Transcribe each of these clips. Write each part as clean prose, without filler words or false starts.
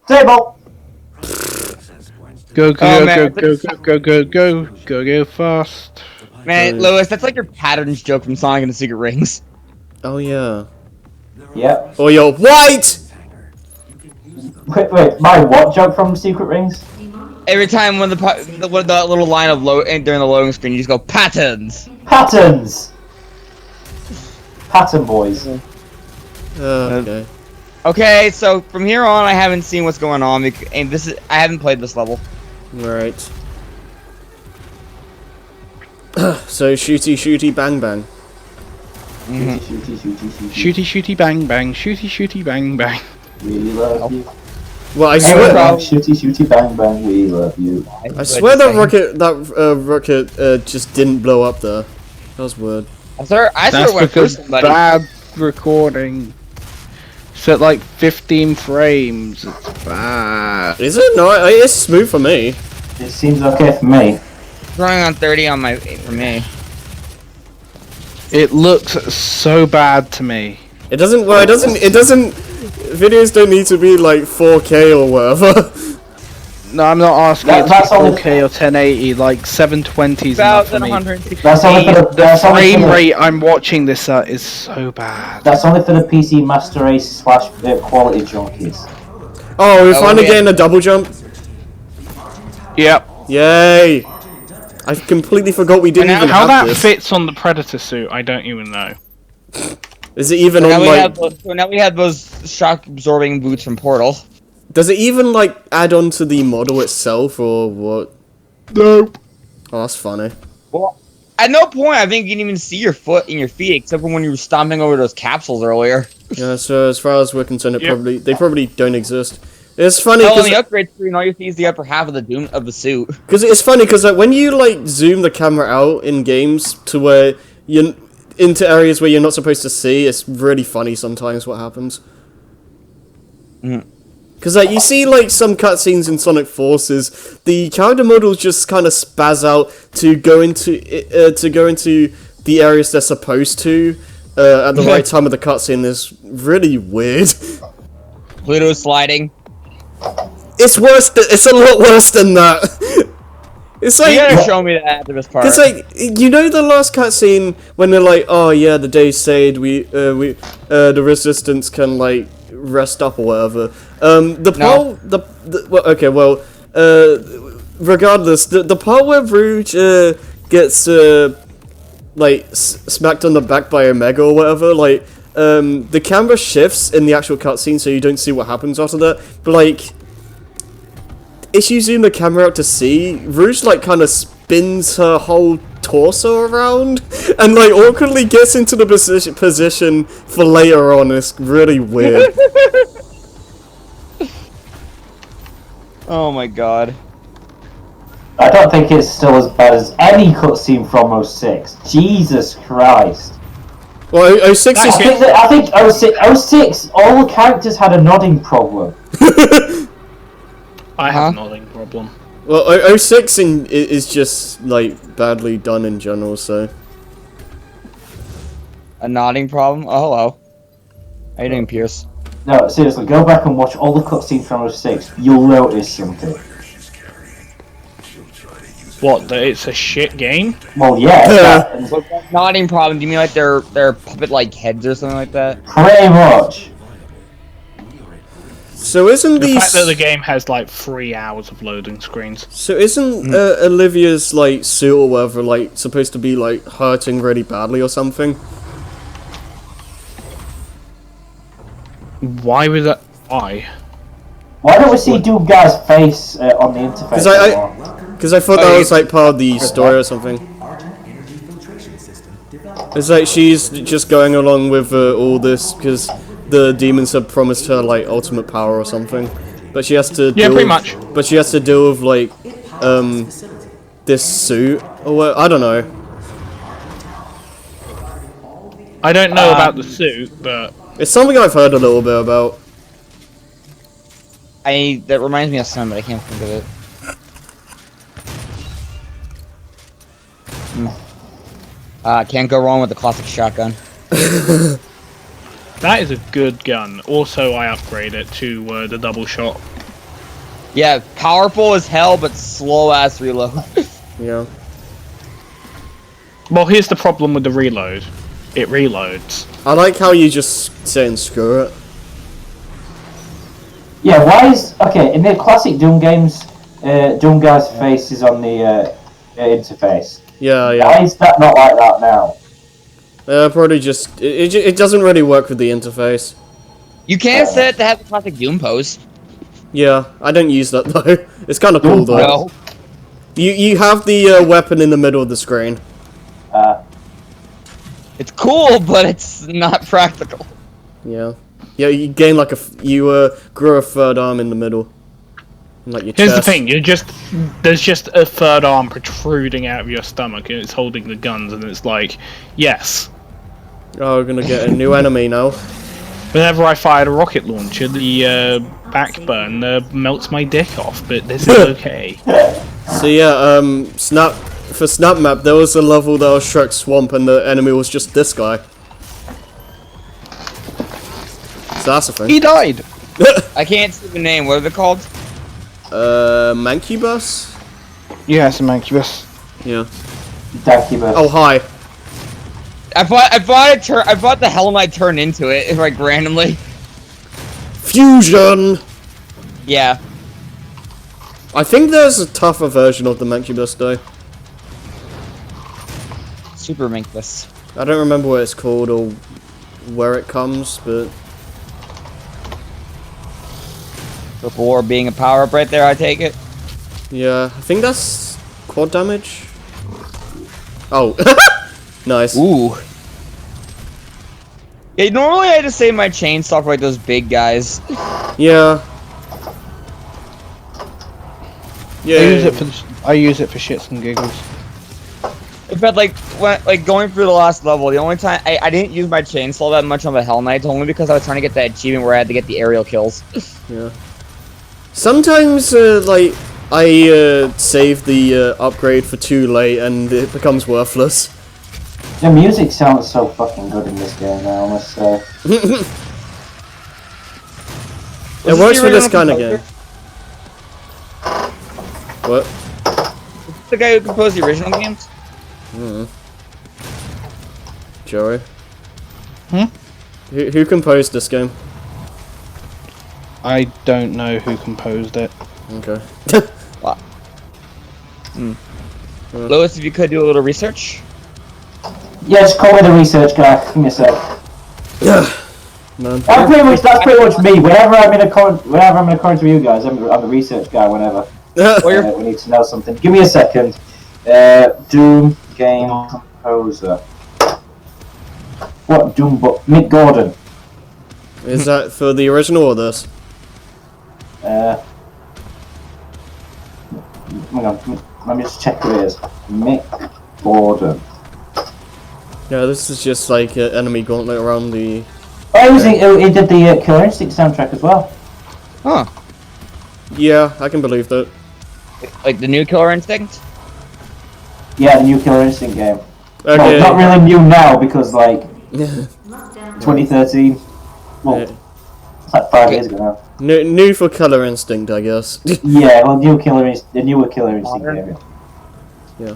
Table! Go, Oh, go, man. go fast. Man, Lewis, that's like your patterns joke from Sonic and the Secret Rings. Oh yeah. Yep. Oh yo, white! Wait, my what joke from Secret Rings? Every time when the little line of during the loading screen, you just go patterns. Patterns! Pattern boys. Okay. Okay, so from here on, I haven't seen what's going on, and I haven't played this level. Right. So shooty bang bang. Shooty bang bang, shooty bang bang. We love you. Well, I swear, Shooty bang bang, we love you. I swear that rocket just didn't blow up there. That was weird. I swear it That's went through because somebody. bad recording. It's at like 15 frames. It's bad. Is it? No, it's smooth for me. It seems okay for me. It's running on 30 on for me. It looks so bad to me. It doesn't. Well, it doesn't. Videos don't need to be like 4K or whatever. No, I'm not asking it to That's be only- 4K or 1080. Like 720 is enough for me. 1,160. That's only for the Frame rate I'm watching this at is so bad. That's only for the PC Master Race / quality junkies. Oh, we're finally yeah. getting a double jump. Yep. Yay! I completely forgot we didn't even How have that this. fits on the Predator suit, I don't even know. Is it even So on like? now we have those shock absorbing boots from Portal. Does it even like add on to the model itself or what? Nope. Oh, that's funny. Well, at no point I think you didn't even see your foot in your feet except for when you were stomping over those capsules earlier. Yeah, so as far as we're concerned, Yep. they probably don't exist. It's funny Oh, on because the upgrade screen, all you see is the upper half of the suit. it's funny because like when you like zoom the camera out in games to where you into areas where you're not supposed to see, it's really funny sometimes what happens. Because like you see like some cutscenes in Sonic Forces, the character models just kind of spaz out to go into the areas they're supposed to at the right time of the cutscene. Is really weird. Pluto sliding. It's worse. It's a lot worse than that. It's like You gotta show me that after this part. Because, like, you know the last cutscene when they're like, oh yeah, the day saved, the resistance can, like, rest up or whatever. Regardless, the part where Rouge, gets, smacked on the back by Omega or whatever, like, the camera shifts in the actual cutscene so you don't see what happens after that, but, like, if you zoom the camera out to see, Rouge, like, kind of spins her whole torso around and, like, awkwardly gets into the position for later on. It's really weird. Oh my god. I don't think it's still as bad as any cutscene from 06. Jesus Christ. Well, 06 is... I think 06, all the characters had a nodding problem. I have a nodding problem. Well, 06 is just, like, badly done in general, so... A nodding problem? Oh, hello. How you doing, Pierce? No, seriously, go back and watch all the cutscenes from 06. You'll notice something. What, that it's a shit game? Well, yeah, Nodding problem, do you mean like they're puppet-like heads or something like that? pretty much. So isn't The fact that the game has like 3 hours of loading screens. So isn't Olivia's, like, suit or whatever, like, supposed to be, like, hurting really badly or something? Why was that? Why? Why don't we see Dude Guy's face on the interface anymore? Because I thought that was, like, part of the story or something. It's like she's just going along with all this because the demons have promised her, like, ultimate power or something. But she has to Yeah, pretty much. But she has to deal with, like, this suit or what? I don't know. I don't know about the suit, but It's something I've heard a little bit about. That reminds me of something, but I can't think of it. Can't go wrong with the classic shotgun. that is a good gun. Also, I upgrade it to the double shot. Yeah, powerful as hell, but slow ass reload. Yeah. Well, here's the problem with the reload. It reloads. I like how you just saying screw it. Yeah, why is okay in the classic Doom games? Doom guy's face is on the interface. Yeah, Why yeah. is that not like that now? Probably just it doesn't really work with the interface. You can't set it to have the classic Doom pose. Yeah, I don't use that though. It's kind of cool though. No. You have the weapon in the middle of the screen. It's cool, but it's not practical. Yeah. Yeah, you gain like you grow a third arm in the middle. In, like your Here's chest. the thing: there's just a third arm protruding out of your stomach, and it's holding the guns, and it's like, yes. Oh, we're gonna get a new enemy now. Whenever I fired a rocket launcher, the backburn melts my dick off, but this is okay. So yeah, for Snap Map, there was a level that was Shrek Swamp, and the enemy was just this guy. So that's a thing. He died. I can't see the name. What are they called? Mancubus? Yeah, it's a Mancubus. Yeah. Dankybus. Oh, hi. I thought the Hell Knight turned into it, like randomly. Fusion! Yeah. I think there's a tougher version of the Mancubus, though. Super Minkus. I don't remember what it's called or where it comes, but... Purple War being a power-up right there, I take it. Yeah, I think that's quad damage. Oh. Nice. Ooh. Yeah, normally I just save my chainsaw for like those big guys. Yeah. Yeah. I use it for shits and giggles. In fact, like going through the last level, the only time I didn't use my chainsaw that much on the Hell Knights, only because I was trying to get that achievement where I had to get the aerial kills. Yeah. Sometimes, like, I save the upgrade for too late and it becomes worthless. The music sounds so fucking good in this game now, I must say. It works for this kind of game. What? The guy who composed the original games? Joey? Hmm? Who composed this game? I don't know who composed it. Okay. Lewis, if you could do a little research. Yeah, just call me the research guy. Give me a sec. Man. That's pretty much me. Whenever I'm in a comment with you guys, I'm the research guy. Whenever we need to know something, give me a second. Doom game composer. What Doom book? Mick Gordon. Is that for the original or this? Hang on, let me just check who it is. Mick Gordon. Yeah, this is just like an enemy gauntlet around the... Oh, he did the Killer Instinct soundtrack as well. Huh. Yeah, I can believe that. Like the new Killer Instinct? Yeah, the new Killer Instinct game. Okay. Well, not really new now because like 2013. Well, it's like 5 years ago now. New for Killer Instinct, I guess. Yeah, well, the newer Killer Instinct game. Yeah.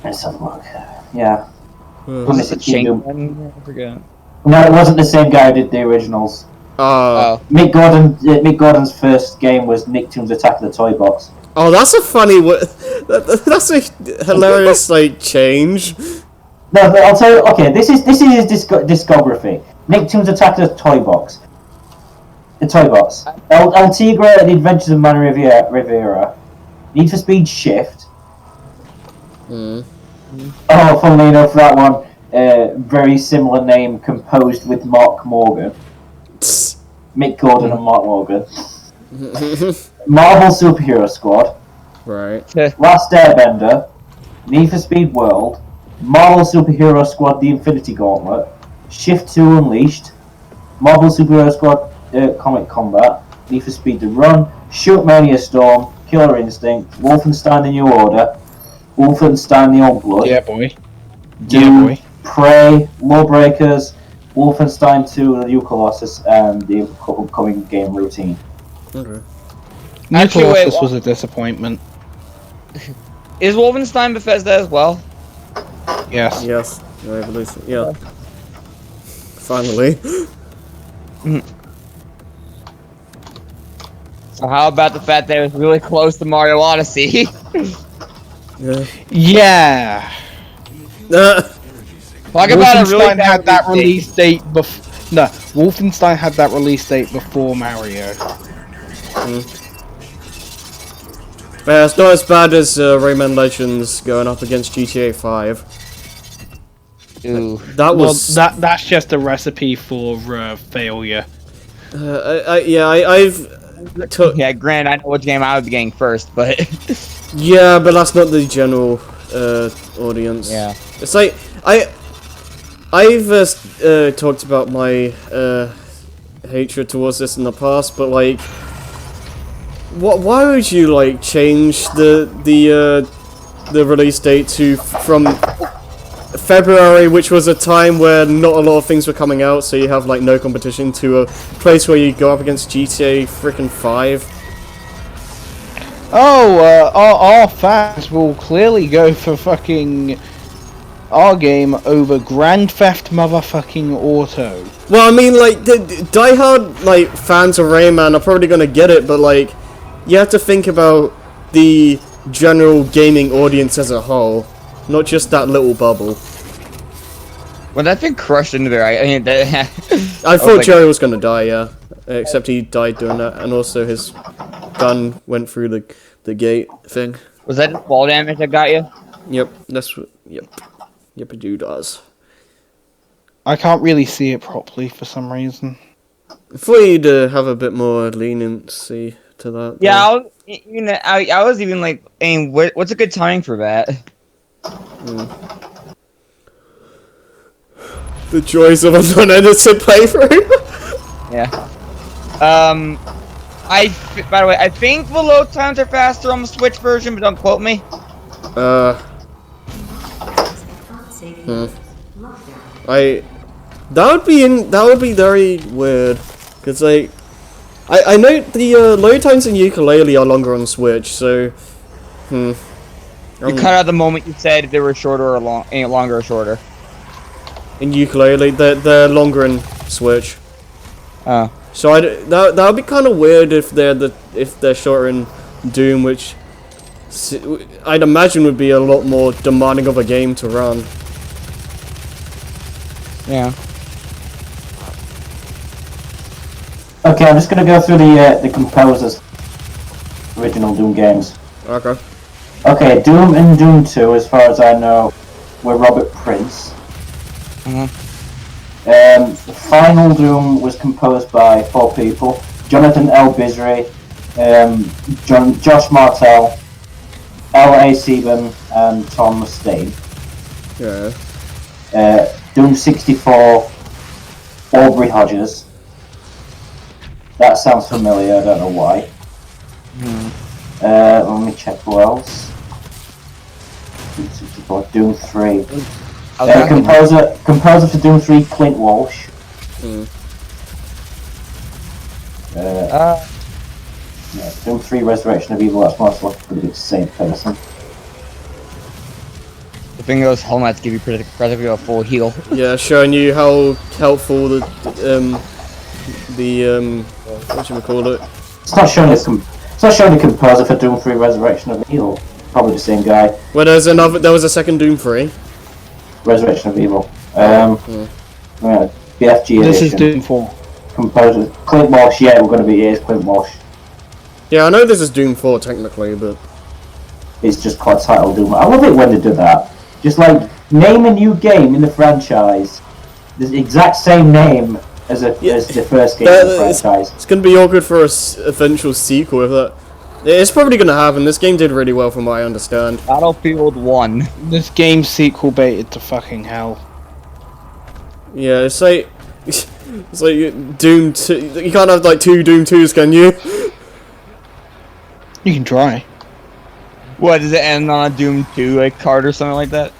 Let's have a look. Yeah. Was this a 2016 Doom. Chink? I forget. No, it wasn't the same guy who did the originals. Oh. Mick Gordon's first game was Nicktoons Attack of the Toy Box. Oh, that's a funny... That's a hilarious, like, change. No, but I'll tell you. Okay, this is his discography. Nicktoons Attack of the Toy Box. The Toy Box. El Tigre and the Adventures of Manny Rivera. Need for Speed Shift. Oh, funnily enough, that one, very similar name, composed with Mark Morgan. Mick Gordon and Mark Morgan. Marvel Superhero Squad. Right. Last Airbender. Need for Speed World. Marvel Superhero Squad The Infinity Gauntlet. Shift 2 Unleashed. Marvel Superhero Squad Comic Combat. Need for Speed The Run. Shoot Mania Storm. Killer Instinct. Wolfenstein The New Order. Wolfenstein The Old Blood. Yeah, boy. Doom, Yeah, boy. Prey, Lawbreakers, Wolfenstein 2 The New Colossus, and the upcoming game Routine. Okay. New Actually, wait, Colossus was a disappointment. Is Wolfenstein Bethesda as well? Yes. Yes. I believe so. Yeah. Finally. So how about the fact that it was really close to Mario Odyssey? Yeah. Yeah. Talk about a really Wolfenstein bad had that release release date before. No, Wolfenstein had that release date before Mario. Yeah, it's not as bad as Rayman Legends going up against GTA 5. date. Ooh. That Well, was that's just a recipe for failure. I've took Yeah, granted, I know which game I would be getting first, but yeah, but that's not the general audience. yeah. It's like I've talked about my hatred towards this in the past, but like, why would you like change the release date to from February, which was a time where not a lot of things were coming out, so you have like no competition, to a place where you go up against GTA frickin' 5? Oh, our fans will clearly go for fucking our game over Grand Theft Motherfucking Auto. Well, I mean, like, the diehard like fans of Rayman are probably gonna get it, but like, you have to think about the general gaming audience as a whole, not just that little bubble. Well, that thing crushed into there. I mean, I thought like- Joey was gonna die, yeah. Except he died doing that, and also his gun went through the gate thing. was that just ball damage that got you? Yep, that's what. Yep, it do does. I can't really see it properly for some reason. I thought you'd have a bit more leniency to that. Yeah, though. I was even like, hey, what's a good timing for that? The joys of a non-edited playthrough. Yeah. By the way, I think the load times are faster on the Switch version, but don't quote me. That would be very weird, cause like, I know the load times in Yooka-Laylee are longer on Switch, so, You cut out the moment you said if they were shorter or longer or shorter. in Yooka-Laylee they're longer in Switch. Oh. So that would be kind of weird if they're shorter in Doom, which I'd imagine would be a lot more demanding of a game to run. Yeah. Okay, I'm just gonna go through the composers' original Doom games. Okay. Okay, Doom and Doom 2, as far as I know, were Robert Prince. The final Doom was composed by 4 people: Jonathan L. Bizri, Josh Martell, L.A. Sieben, and Tom Mustaine. Yeah. Doom 64, Aubrey Hodges. That sounds familiar, I don't know why. Let me check who else. Doom 64, Doom 3. Composer for Doom 3, Clint Walsh. Yeah, Doom 3, Resurrection of Evil, that's most likely to be the same person. The thing those helmets give you practically a full heal. Yeah, showing you how helpful the whatchamacallit. It's not showing the composer for Doom 3, Resurrection of Evil. Probably the same guy. Well, there was a second Doom 3. Resurrection of Evil. Yeah, BFG edition. This is Doom 4. Composer Clint Walsh. Yeah, we're going to be here. Clint Walsh. Yeah, I know this is Doom 4 technically, but It's just called title Doom. I love it when they do that. Just like name a new game in the franchise. The exact same name as the first game in the franchise. it's gonna be awkward for a eventual sequel if that. It's probably gonna happen. This game did really well from what I understand. Battlefield 1. This game's sequel baited to fucking hell. Yeah, it's like Doom 2. You can't have like 2 Doom 2s, can you? You can try. What, does it end on a Doom 2 like card or something like that?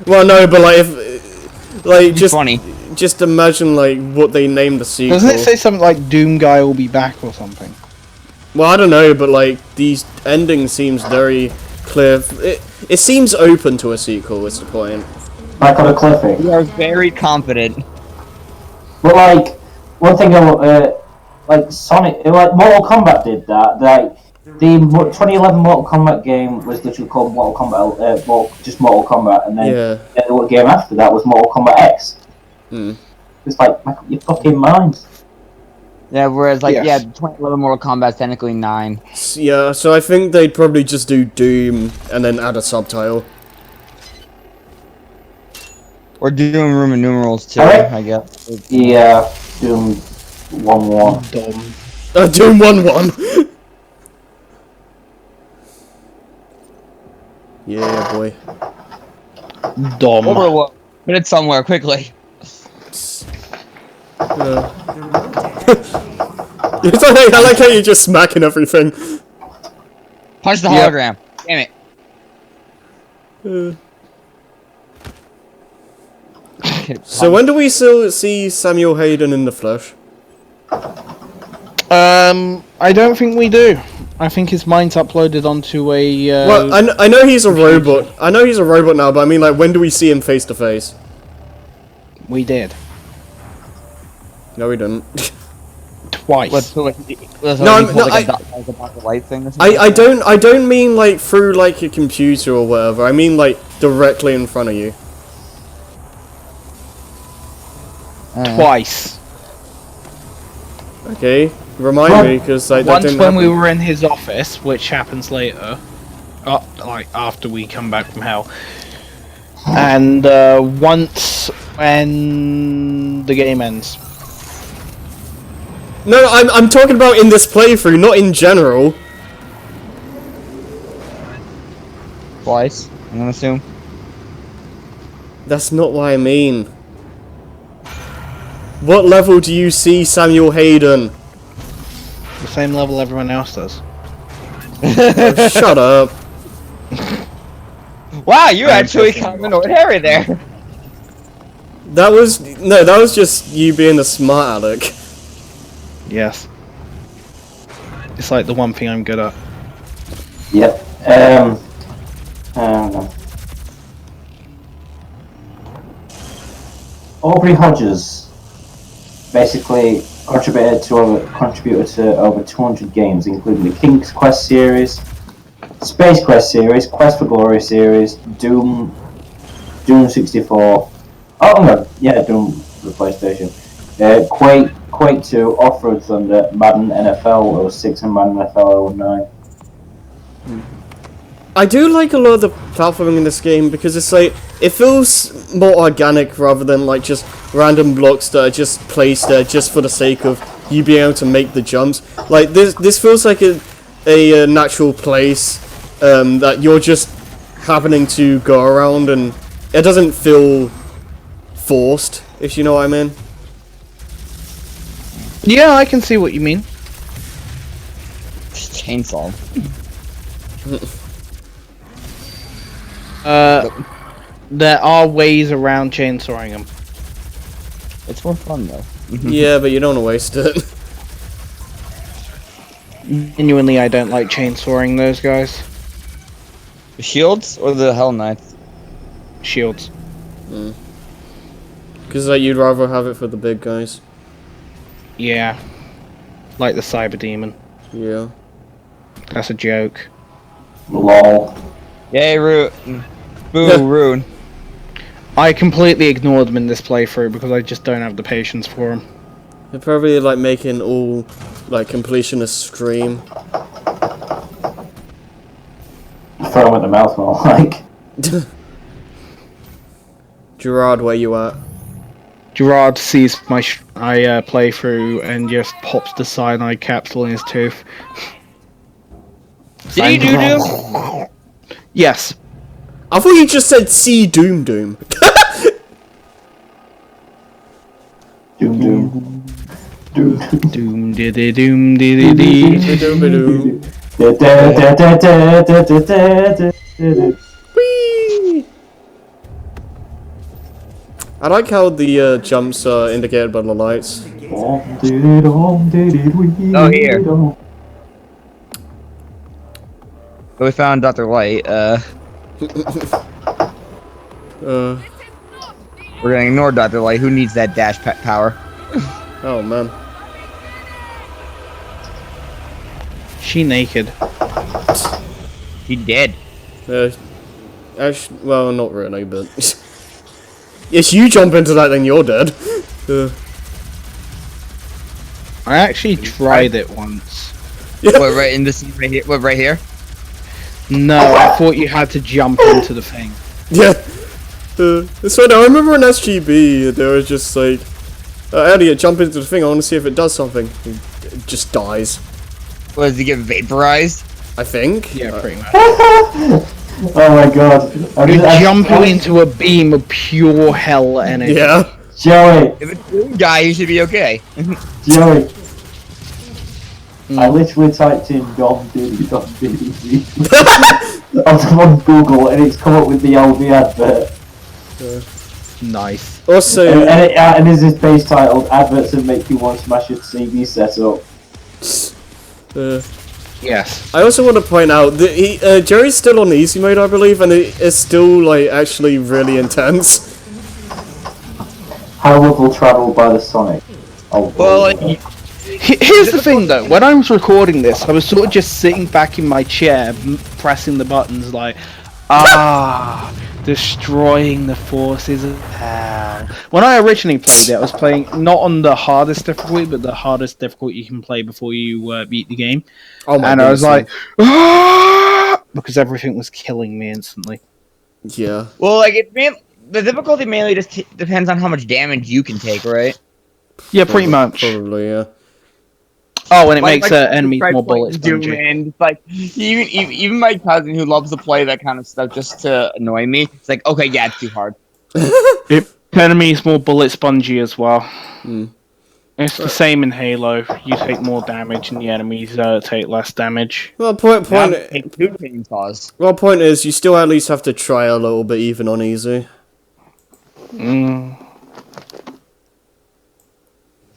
Well, no, but like if It'd be funny. just imagine like what they named the sequel. Doesn't it say something like Doom Guy will be back or something? Well, I don't know, but like the ending seems very clear. It seems open to a sequel. Is the point? Like on a cliffy. You are very confident. But like, one thing like Sonic, like Mortal Kombat did that. Like the 2011 Mortal Kombat game was literally called Mortal Kombat, just Mortal Kombat, and then the game after that was Mortal Kombat X. It's like, make up your fucking mind. Yeah, whereas like Yes. 2011 Mortal Kombat's technically 9. Yeah, so I think they'd probably just do Doom and then add a subtitle. Or doing Roman numerals too, Alright. I guess. Yeah, Doom 1-1. Doom 1-1. Yeah, boy. Dom. Overlook. Put it somewhere quickly. I like how you're just smacking everything. Punch the Yep. hologram. Damn it. So when do we still see Samuel Hayden in the flesh? I don't think we do. I think his mind's uploaded onto a. Well, I know he's a robot. I know he's a robot now, but I mean, like, when do we see him face to face? We did No, we didn't. twice. Light thing or something I don't mean like through like a computer or whatever. I mean like directly in front of you. Twice. Okay, remind me because like that Once didn't when happen. we were in his office, which happens later, like after we come back from hell, and once when the game ends. No, I'm talking about in this playthrough, not in general. Twice, I'm gonna assume. That's not what I mean. What level do you see Samuel Hayden? The same level everyone else does. Oh, shut up. Wow, you actually kind of annoyed Harry there. That was just you being a smart aleck. Yes. It's like the one thing I'm good at. Yep. Aubrey Hodges basically contributed to over 200 games, including the King's Quest series, Space Quest series, Quest for Glory series, Doom 64. Oh no, yeah, Doom for the PlayStation. Quake 2, Off-Road Thunder, Madden NFL 06 and Madden NFL 09. I do like a lot of the platforming in this game because it's like it feels more organic rather than like just random blocks that are just placed there just for the sake of you being able to make the jumps. Like this feels like a natural place that you're just happening to go around, and it doesn't feel forced, if you know what I mean. Yeah, I can see what you mean. Chainsaw. There are ways around chainsawing them. It's more fun though. Yeah, but you don't want to waste it. Genuinely, I don't like chainsawing those guys. The shields or the Hell Knights? Shields. Because like you'd rather have it for the big guys. Yeah. Like the Cyber Demon. Yeah. That's a joke. LOL. Yay, Rune. Boo, Rune. I completely ignored them in this playthrough because I just don't have the patience for them. They're probably like making all like completionists scream. Throw them at the mouth more like. Gerard, where you at? Gerard sees my playthrough and just pops the cyanide capsule in his tooth. Did you do Doom? Yes. I thought you just said see Doom Doom. Doom doom. Doom doom. Doom diddy doom diddy dee. Doom-a-doom. Da da da da da da da da da da. Whee! I like how the jumps are indicated by the lights. Oh, here. But we found Dr. Light. Uh, We're gonna ignore Dr. Light. Who needs that dash power? oh man. She naked. He did. Actually, well, not really, but if you jump into that, then you're dead. I actually tried it once. What, right in this right here? What, right here? No, I thought you had to jump into the thing. Yeah. It's funny. I remember in SGB, there was just like, Elliot, jump into the thing. I want to see if it does something. It just dies. What, does he get vaporized? I think. Yeah, pretty much. Oh my god. You're jumping into a beam of pure hell energy. Yeah. Joey, If it's a good guy, he should be okay. Joey. I literally typed in Dom Diddy on Google and it's come up with the LV advert. Nice. Also, And is this page titled Adverts that make you want to smash your TV setup? Yes. I also want to point out that Jerry's still on easy mode, I believe, and it is still like actually really intense. How will travel by the Sonic? Oh, Well, like, Here's the thing though, when I was recording this, I was sort of just sitting back in my chair, pressing the buttons like, destroying the forces of hell. When I originally played it, I was playing not on the hardest difficulty, but the hardest difficulty you can play before you beat the game. Oh my And I was goodness, like, because everything was killing me instantly. yeah. well, like the difficulty mainly just depends on how much damage you can take, right? Yeah, pretty much. Probably, yeah. Oh, and it Like, makes my enemies tried more playing bullets. Doom, and like even my cousin who loves to play that kind of stuff just to annoy me, it's like, okay, yeah, it's too hard. Enemies more bullet spongy as well. Hmm. It's the same in Halo. You take more damage, and the enemies take less damage. Well, point Take two chainsaws. Well, point is, you still at least have to try a little bit, even on easy. Mm.